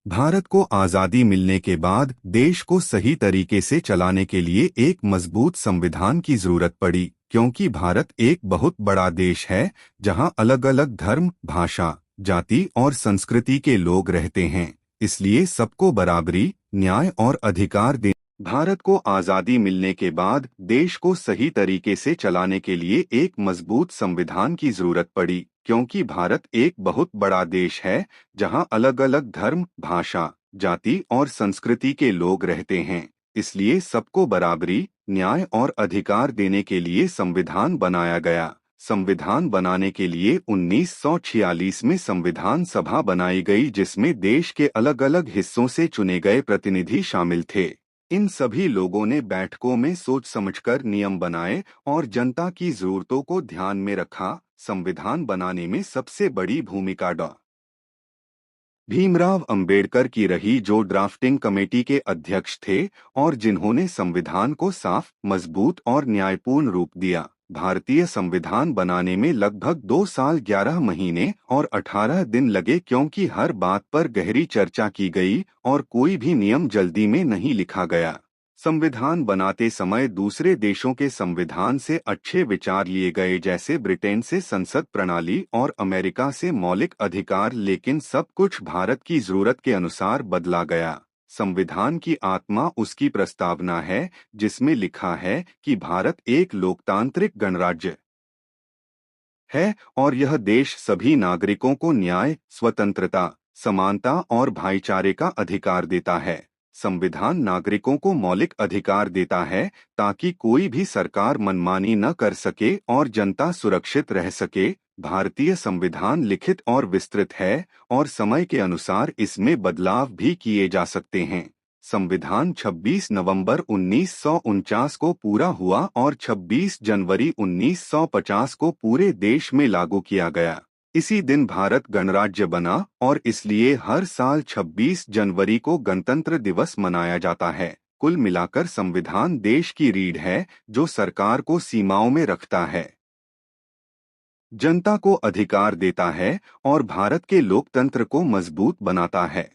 भारत को आज़ादी मिलने के बाद देश को सही तरीके से चलाने के लिए एक मजबूत संविधान की जरूरत पड़ी, क्योंकि भारत एक बहुत बड़ा देश है जहां अलग अलग धर्म, भाषा, जाति और संस्कृति के लोग रहते हैं। इसलिए सबको बराबरी, न्याय और अधिकार दे। भारत को आज़ादी मिलने के बाद देश को सही तरीके से चलाने के लिए एक मजबूत संविधान की जरूरत पड़ी, क्योंकि भारत एक बहुत बड़ा देश है जहां अलग अलग धर्म, भाषा, जाति और संस्कृति के लोग रहते हैं। इसलिए सबको बराबरी, न्याय और अधिकार देने के लिए संविधान बनाया गया। संविधान बनाने के लिए 1946 में संविधान सभा बनाई गई, जिसमें देश के अलग अलग हिस्सों से चुने गए प्रतिनिधि शामिल थे। इन सभी लोगों ने बैठकों में सोच समझकर नियम बनाए और जनता की जरूरतों को ध्यान में रखा। संविधान बनाने में सबसे बड़ी भूमिका डॉ. भीमराव अंबेडकर की रही, जो ड्राफ्टिंग कमेटी के अध्यक्ष थे और जिन्होंने संविधान को साफ, मजबूत और न्यायपूर्ण रूप दिया। भारतीय संविधान बनाने में लगभग 2 साल 11 महीने और 18 दिन लगे, क्योंकि हर बात पर गहरी चर्चा की गई और कोई भी नियम जल्दी में नहीं लिखा गया। संविधान बनाते समय दूसरे देशों के संविधान से अच्छे विचार लिए गए, जैसे ब्रिटेन से संसद प्रणाली और अमेरिका से मौलिक अधिकार, लेकिन सब कुछ भारत की जरूरत के अनुसार बदला गया। संविधान की आत्मा उसकी प्रस्तावना है, जिसमें लिखा है कि भारत एक लोकतांत्रिक गणराज्य है और यह देश सभी नागरिकों को न्याय, स्वतंत्रता, समानता और भाईचारे का अधिकार देता है। संविधान नागरिकों को मौलिक अधिकार देता है ताकि कोई भी सरकार मनमानी न कर सके और जनता सुरक्षित रह सके। भारतीय संविधान लिखित और विस्तृत है और समय के अनुसार इसमें बदलाव भी किए जा सकते हैं। संविधान 26 नवंबर 1949 को पूरा हुआ और 26 जनवरी 1950 को पूरे देश में लागू किया गया। इसी दिन भारत गणराज्य बना और इसलिए हर साल 26 जनवरी को गणतंत्र दिवस मनाया जाता है। कुल मिलाकर संविधान देश की रीढ़ है, जो सरकार को सीमाओं में रखता है, जनता को अधिकार देता है और भारत के लोकतंत्र को मजबूत बनाता है।